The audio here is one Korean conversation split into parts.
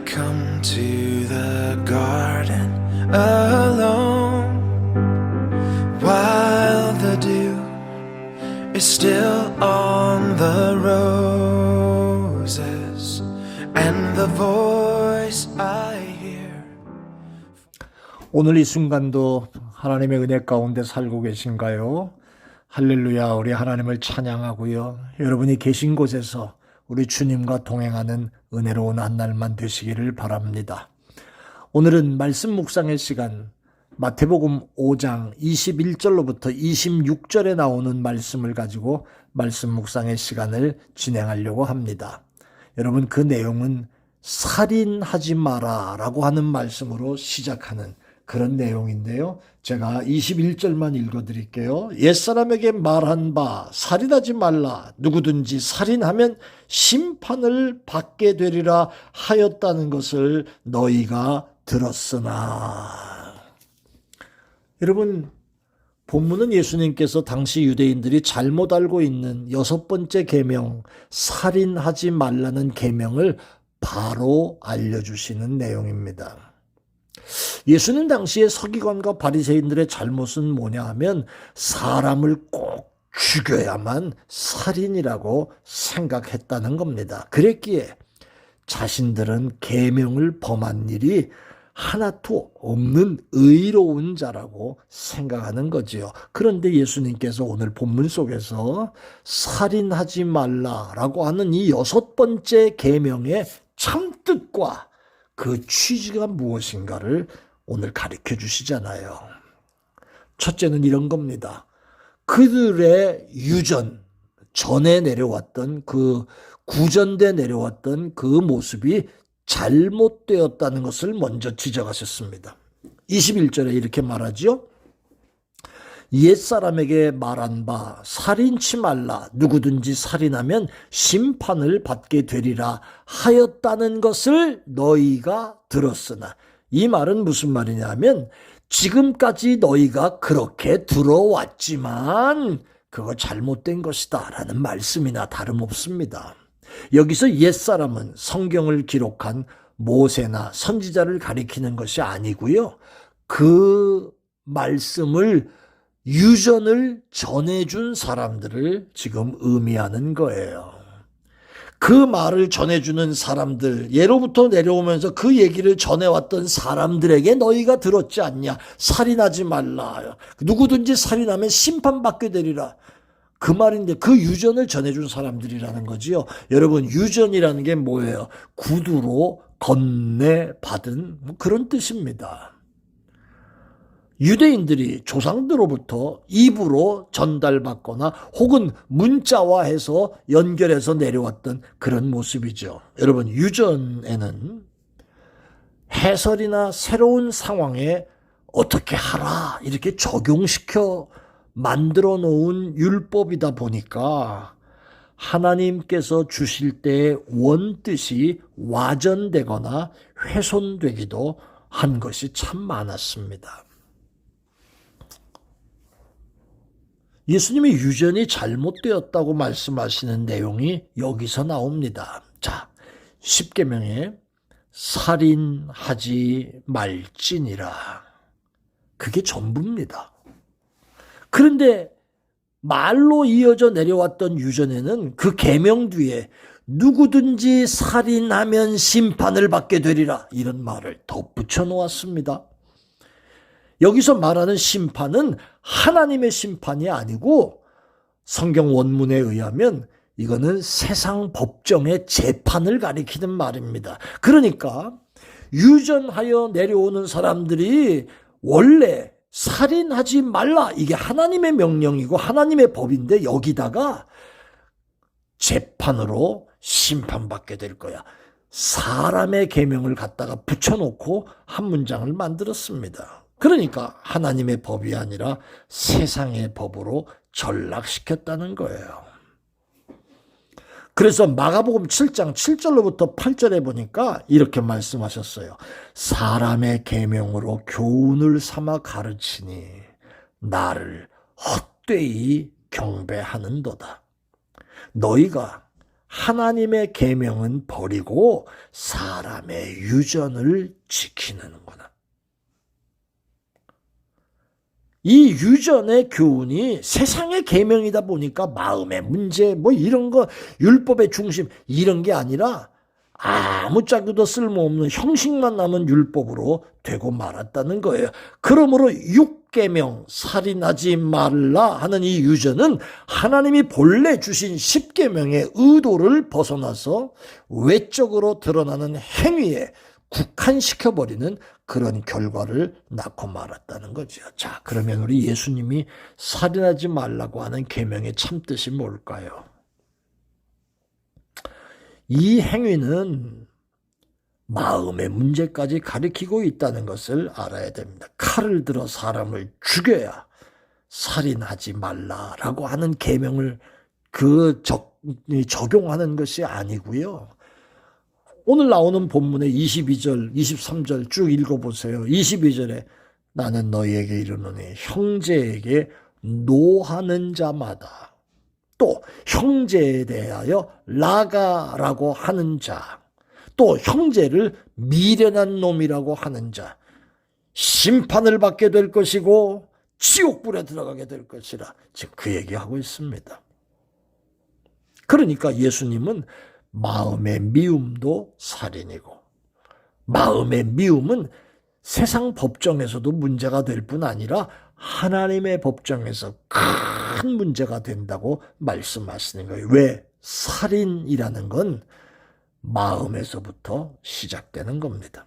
come to the garden alone while the dew is still on the roses and the voice I hear. 오늘 이 순간도 하나님의 은혜 가운데 살고 계신가요? 할렐루야, 우리 하나님을 찬양하고요. 여러분이 계신 곳에서 우리 주님과 동행하는 은혜로운 한 날만 되시기를 바랍니다. 오늘은 말씀 묵상의 시간, 마태복음 5장 21절로부터 26절에 나오는 말씀을 가지고 말씀 묵상의 시간을 진행하려고 합니다. 여러분, 그 내용은 살인하지 마라 라고 하는 말씀으로 시작하는 그런 내용인데요. 제가 21절만 읽어드릴게요. 옛사람에게 말한 바 살인하지 말라. 누구든지 살인하면 심판을 받게 되리라 하였다는 것을 너희가 들었으나. 여러분, 본문은 예수님께서 당시 유대인들이 잘못 알고 있는 6번째 계명, 살인하지 말라는 계명을 바로 알려주시는 내용입니다. 예수님 당시에 서기관과 바리새인들의 잘못은 뭐냐 하면 사람을 꼭 죽여야만 살인이라고 생각했다는 겁니다. 그랬기에 자신들은 계명을 범한 일이 하나도 없는 의로운 자라고 생각하는 거지요. 그런데 예수님께서 오늘 본문 속에서 살인하지 말라라고 하는 이 6번째 계명의 참뜻과 그 취지가 무엇인가를 오늘 가르쳐 주시잖아요. 첫째는 이런 겁니다. 그들의 전에 내려왔던 그 구전대 내려왔던 그 모습이 잘못되었다는 것을 먼저 지적하셨습니다. 21절에 이렇게 말하죠. 옛사람에게 말한 바 살인치 말라. 누구든지 살인하면 심판을 받게 되리라 하였다는 것을 너희가 들었으나. 이 말은 무슨 말이냐면 지금까지 너희가 그렇게 들어왔지만 그거 잘못된 것이다 라는 말씀이나 다름없습니다. 여기서 옛사람은 성경을 기록한 모세나 선지자를 가리키는 것이 아니고요. 그 말씀을 유전을 전해준 사람들을 지금 의미하는 거예요. 그 말을 전해주는 사람들, 예로부터 내려오면서 그 얘기를 전해왔던 사람들에게 너희가 들었지 않냐? 살인하지 말라. 누구든지 살인하면 심판받게 되리라. 그 말인데 그 유전을 전해준 사람들이라는 거지요. 여러분, 유전이라는 게 뭐예요? 구두로 건네받은 그런 뜻입니다. 유대인들이 조상들로부터 입으로 전달받거나 혹은 문자화해서 연결해서 내려왔던 그런 모습이죠. 여러분, 유전에는 해설이나 새로운 상황에 어떻게 하라 이렇게 적용시켜 만들어 놓은 율법이다 보니까 하나님께서 주실 때의 원뜻이 와전되거나 훼손되기도 한 것이 참 많았습니다. 예수님이 유전이 잘못되었다고 말씀하시는 내용이 여기서 나옵니다. 자, 10계명에 살인하지 말지니라. 그게 전부입니다. 그런데 말로 이어져 내려왔던 유전에는 그 계명 뒤에 누구든지 살인하면 심판을 받게 되리라 이런 말을 덧붙여 놓았습니다. 여기서 말하는 심판은 하나님의 심판이 아니고 성경 원문에 의하면 이거는 세상 법정의 재판을 가리키는 말입니다. 그러니까 유전하여 내려오는 사람들이 원래 살인하지 말라 이게 하나님의 명령이고 하나님의 법인데 여기다가 재판으로 심판받게 될 거야. 사람의 계명을 갖다가 붙여놓고 한 문장을 만들었습니다. 그러니까 하나님의 법이 아니라 세상의 법으로 전락시켰다는 거예요. 그래서 마가복음 7장 7절로부터 8절에 보니까 이렇게 말씀하셨어요. 사람의 계명으로 교훈을 삼아 가르치니 나를 헛되이 경배하는도다. 너희가 하나님의 계명은 버리고 사람의 유전을 지키는구나. 이 유전의 교훈이 세상의 계명이다 보니까 마음의 문제 뭐 이런 거 율법의 중심 이런 게 아니라 아무짝에도 쓸모없는 형식만 남은 율법으로 되고 말았다는 거예요. 그러므로 6계명 살인하지 말라 하는 이 유전은 하나님이 본래 주신 10계명의 의도를 벗어나서 외적으로 드러나는 행위에 국한시켜버리는 그런 결과를 낳고 말았다는 거죠. 자, 그러면 우리 예수님이 살인하지 말라고 하는 계명의 참뜻이 뭘까요? 이 행위는 마음의 문제까지 가리키고 있다는 것을 알아야 됩니다. 칼을 들어 사람을 죽여야 살인하지 말라라고 하는 계명을 적용하는 것이 아니고요. 오늘 나오는 본문의 22절, 23절 쭉 읽어보세요. 22절에 나는 너희에게 이르노니 형제에게 노하는 자마다 또 형제에 대하여 라가라고 하는 자, 또 형제를 미련한 놈이라고 하는 자, 심판을 받게 될 것이고 지옥불에 들어가게 될 것이라 지금 그 얘기하고 있습니다. 그러니까 예수님은 마음의 미움도 살인이고 마음의 미움은 세상 법정에서도 문제가 될 뿐 아니라 하나님의 법정에서 큰 문제가 된다고 말씀하시는 거예요. 왜? 살인이라는 건 마음에서부터 시작되는 겁니다.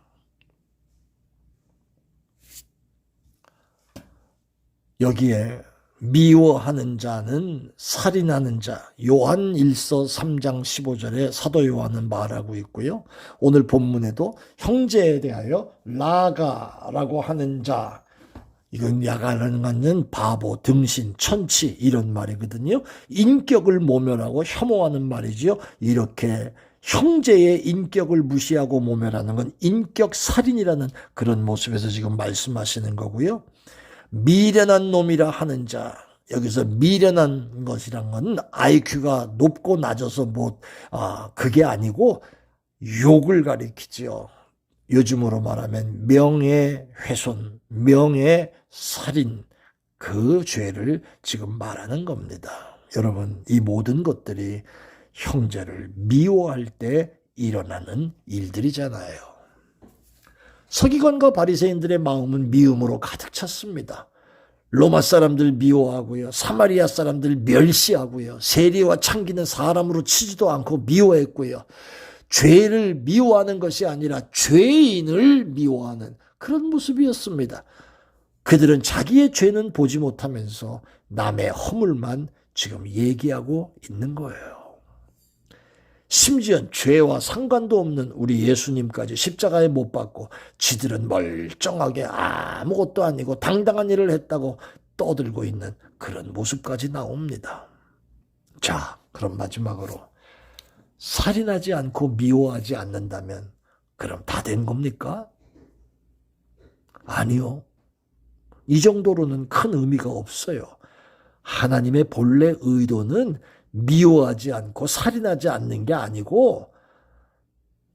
여기에 미워하는 자는 살인하는 자, 요한 1서 3장 15절에 사도 요한은 말하고 있고요. 오늘 본문에도 형제에 대하여 라가라고 하는 자, 이건 야가라는 것은 바보, 등신, 천치 이런 말이거든요. 인격을 모멸하고 혐오하는 말이죠. 이렇게 형제의 인격을 무시하고 모멸하는 건 인격 살인이라는 그런 모습에서 지금 말씀하시는 거고요. 미련한 놈이라 하는 자, 여기서 미련한 것이란 건 IQ가 높고 낮아서 그게 아니고 욕을 가리키죠. 요즘으로 말하면 명예훼손, 명예살인, 그 죄를 지금 말하는 겁니다. 여러분, 이 모든 것들이 형제를 미워할 때 일어나는 일들이잖아요. 서기관과 바리새인들의 마음은 미움으로 가득 찼습니다. 로마 사람들 미워하고요. 사마리아 사람들 멸시하고요. 세리와 창기는 사람으로 치지도 않고 미워했고요. 죄를 미워하는 것이 아니라 죄인을 미워하는 그런 모습이었습니다. 그들은 자기의 죄는 보지 못하면서 남의 허물만 지금 얘기하고 있는 거예요. 심지어 죄와 상관도 없는 우리 예수님까지 십자가에 못 박고 지들은 멀쩡하게 아무것도 아니고 당당한 일을 했다고 떠들고 있는 그런 모습까지 나옵니다. 자, 그럼 마지막으로 살인하지 않고 미워하지 않는다면 그럼 다 된 겁니까? 아니요. 이 정도로는 큰 의미가 없어요. 하나님의 본래 의도는 미워하지 않고 살인하지 않는 게 아니고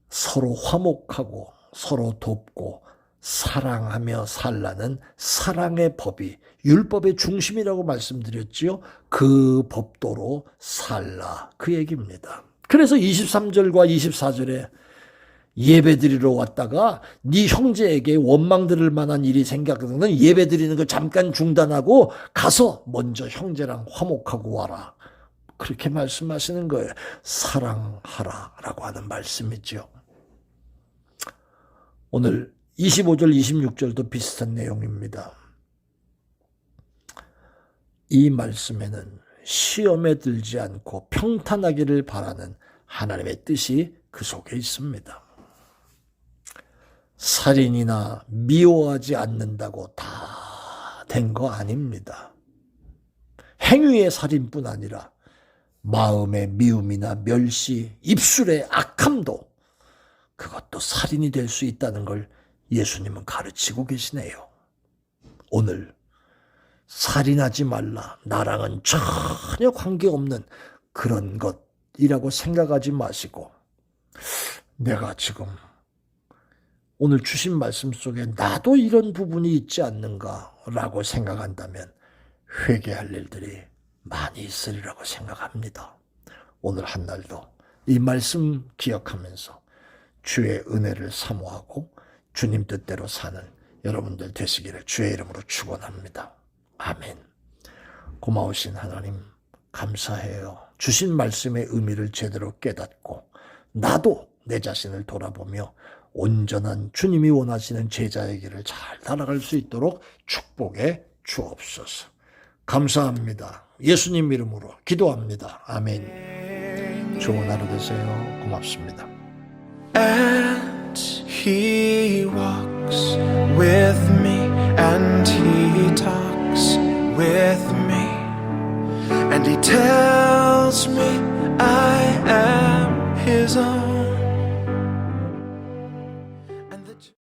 서로 화목하고 서로 돕고 사랑하며 살라는 사랑의 법이 율법의 중심이라고 말씀드렸지요. 그 법도로 살라, 그 얘기입니다. 그래서 23절과 24절에 예배드리러 왔다가 네 형제에게 원망 들을 만한 일이 생겼거든 예배드리는 거 잠깐 중단하고 가서 먼저 형제랑 화목하고 와라. 그렇게 말씀하시는 거예요. 사랑하라라고 하는 말씀이죠. 오늘 25절, 26절도 비슷한 내용입니다. 이 말씀에는 시험에 들지 않고 평탄하기를 바라는 하나님의 뜻이 그 속에 있습니다. 살인이나 미워하지 않는다고 다 된 거 아닙니다. 행위의 살인뿐 아니라 마음의 미움이나 멸시, 입술의 악함도 그것도 살인이 될 수 있다는 걸 예수님은 가르치고 계시네요. 오늘 살인하지 말라, 나랑은 전혀 관계없는 그런 것 일이라고 생각하지 마시고 내가 지금 오늘 주신 말씀 속에 나도 이런 부분이 있지 않는가라고 생각한다면 회개할 일들이 많이 있으리라고 생각합니다. 오늘 한 날도 이 말씀 기억하면서 주의 은혜를 사모하고 주님 뜻대로 사는 여러분들 되시기를 주의 이름으로 축원합니다. 아멘. 고마우신 하나님 감사해요. 주신 말씀의 의미를 제대로 깨닫고 나도 내 자신을 돌아보며 온전한 주님이 원하시는 제자의 길을 잘 따라갈 수 있도록 축복해 주옵소서. 감사합니다. 예수님 이름으로 기도합니다. 아멘. 좋은 하루 되세요. 고맙습니다. And he walks with me, and he talks with me, and he tells me I am his own.